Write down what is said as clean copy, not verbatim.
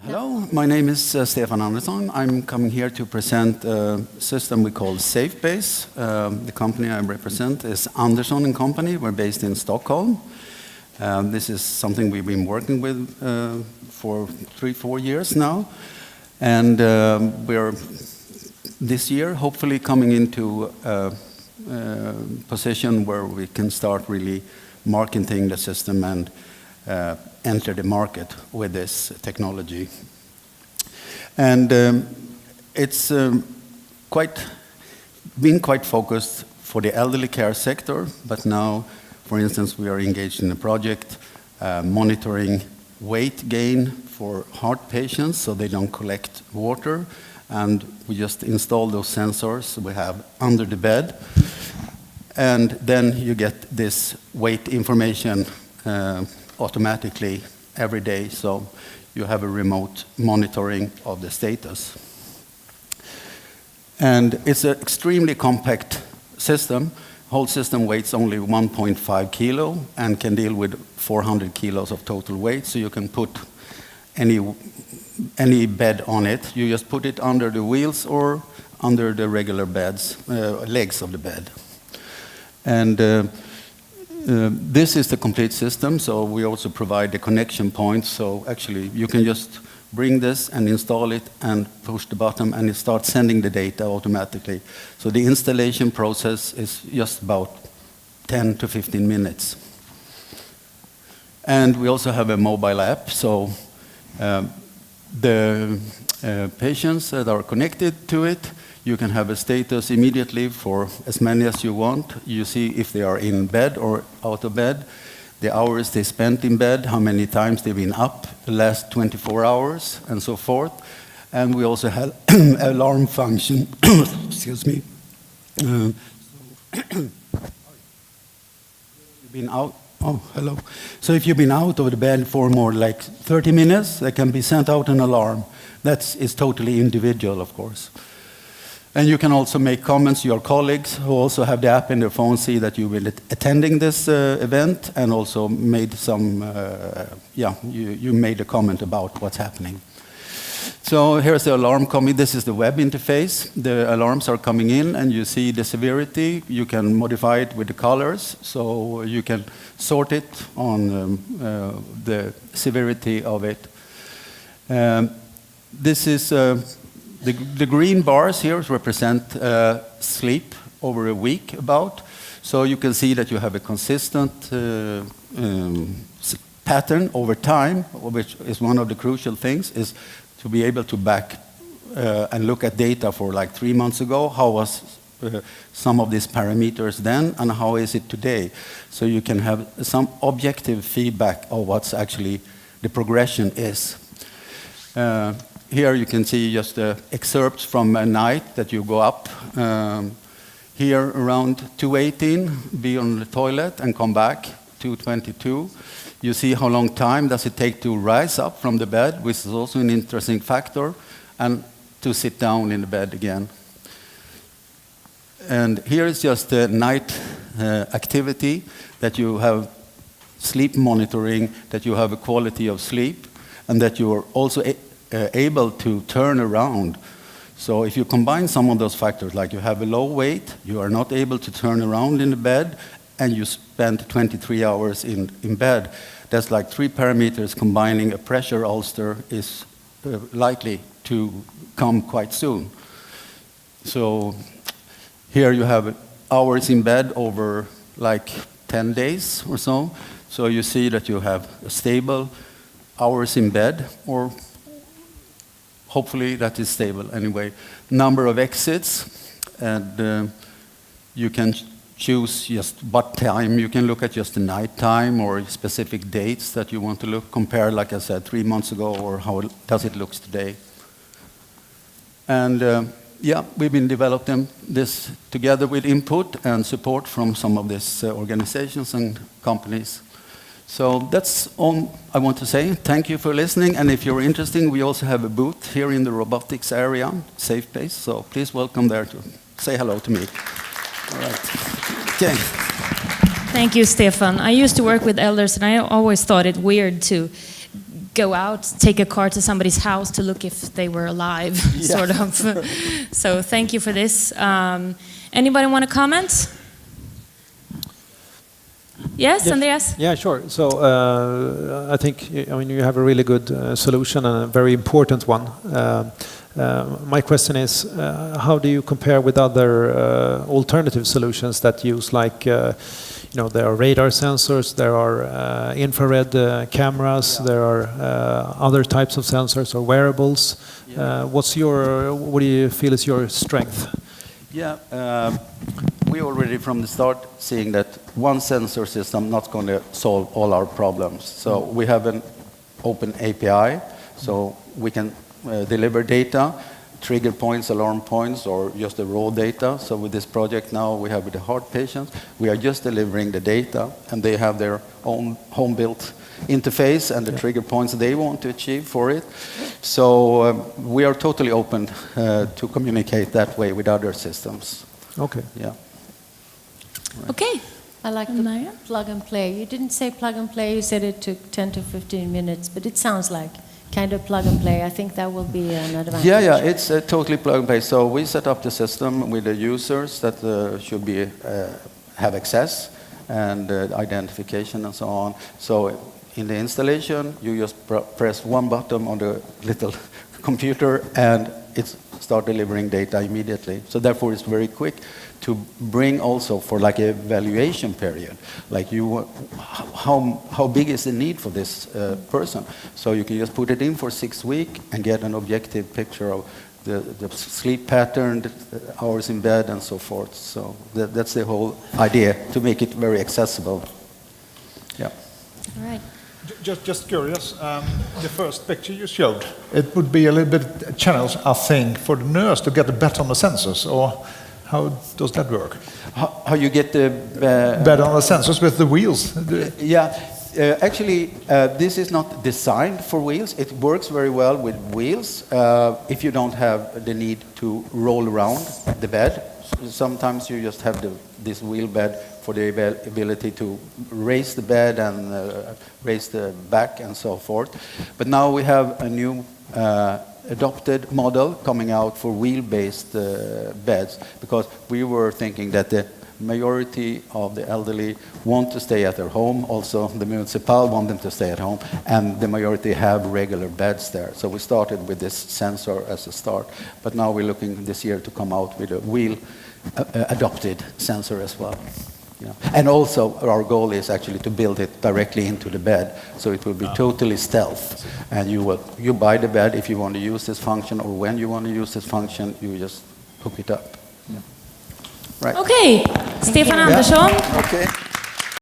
Hello, my name is Stefan Andersson. I'm coming here to present a system we call SafeBase. The company I represent is Andersson and Company. We're based in Stockholm. This is something we've been working with for 3-4 years now. And we're this year hopefully coming into a position where we can start really marketing the system and enter the market with this technology. And it's been quite focused for the elderly care sector, but now, for instance, we are engaged in a project monitoring weight gain for heart patients so they don't collect water, and we just install those sensors we have under the bed, and then you get this weight information automatically every day, so you have a remote monitoring of the status. And it's an extremely compact system. Whole system weighs only 1.5 kilo and can deal with 400 kilos of total weight, so you can put any bed on it. You just put it under the wheels or under the regular legs of the bed. And this is the complete system, so we also provide the connection points. So actually, you can just bring this and install it and push the button, and it starts sending the data automatically. So the installation process is just about 10 to 15 minutes. And we also have a mobile app, so the patients that are connected to it, you can have a status immediately for as many as you want. You see if they are in bed or out of bed, the hours they spent in bed, how many times they've been up the last 24 hours, and so forth. And we also have alarm function. Excuse me. You've been out. Oh, hello. So if you've been out of the bed for more like 30 minutes, there can be sent out an alarm. That is totally individual, of course. And you can also make comments. Your colleagues who also have the app in their phone see that you've been attending this event, and also made some, you made a comment about what's happening. So here's the alarm coming. This is the web interface. The alarms are coming in, and you see the severity. You can modify it with the colors, so you can sort it on the severity of it. This is the green bars here represent sleep over a week about. So you can see that you have a consistent pattern over time, which is one of the crucial things, is to be able to back and look at data for like 3 months ago. How was some of these parameters then, and how is it today? So you can have some objective feedback of what's actually the progression is. Here you can see just excerpts from a night that you go up. Here around 2:18, be on the toilet and come back, 2:22. You see how long time does it take to rise up from the bed, which is also an interesting factor, and to sit down in the bed again. And here is just the night activity, that you have sleep monitoring, that you have a quality of sleep, and that you are also able to turn around. So if you combine some of those factors, like you have a low weight, you are not able to turn around in the bed, and you spend 23 hours in bed, that's like 3 parameters combining. A pressure ulcer is likely to come quite soon. So here you have hours in bed over like 10 days or so. So you see that you have a stable hours in bed, or hopefully that is stable anyway. Number of exits, and you can choose just what time. You can look at just the night time or specific dates that you want to look, compare, like I said, 3 months ago, or how does it look today. And we've been developing this together with input and support from some of these organizations and companies. So that's all I want to say. Thank you for listening. And if you're interested, we also have a booth here in the robotics area, SafeBase. So please welcome there to say hello to me. All right. Okay. Thank you, Stefan. I used to work with elders, and I always thought it weird to go out, take a car to somebody's house to look if they were alive, sort of. So thank you for this. Anybody want to comment? Yes, Andreas? Yeah, sure. So I think, I mean, you have a really good solution and a very important one. My question is, how do you compare with other alternative solutions that use, like, you know, there are radar sensors, there are infrared cameras, there are other types of sensors or wearables. What do you feel is your strength? Yeah, we already from the start seeing that one sensor system not going to solve all our problems. So we have an open API, so we can deliver data, trigger points, alarm points, or just the raw data. So with this project now we have with the heart patients, we are just delivering the data, and they have their own home-built interface and the trigger points they want to achieve for it. So we are totally open to communicate that way with other systems. Okay. Yeah. Right. Okay. I like the plug and play. You didn't say plug and play, you said it took 10 to 15 minutes, but it sounds like kind of plug and play. I think that will be an advantage. Yeah, it's totally plug and play. So we set up the system with the users that should be have access and identification and so on. So in the installation, you just press one button on the little computer and it starts delivering data immediately. So therefore it's very quick to bring also for like a evaluation period. Like how big is the need for this person? So you can just put it in for 6 weeks and get an objective picture of the sleep pattern, the hours in bed and so forth. So that's the whole idea, to make it very accessible. Yeah. All right. Just curious, the first picture you showed, it would be a little bit a challenge, I think, for the nurse to get a bet on the sensors, or how does that work? How you get the... bet on the sensors with the wheels? Yeah, actually, this is not designed for wheels. It works very well with wheels if you don't have the need to roll around the bed. Sometimes you just have this wheel bed for the ability to raise the bed and raise the back and so forth. But now we have a new adopted model coming out for wheel-based beds, because we were thinking that the majority of the elderly want to stay at their home. Also, the municipal want them to stay at home, and the majority have regular beds there. So we started with this sensor as a start, but now we're looking this year to come out with a wheel adopted sensor as well. Yeah. And also our goal is actually to build it directly into the bed, so it will be totally stealth. And you buy the bed if you want to use this function, or when you want to use this function, you just hook it up. Yeah. Right. Okay, Stefan Andersson. Okay.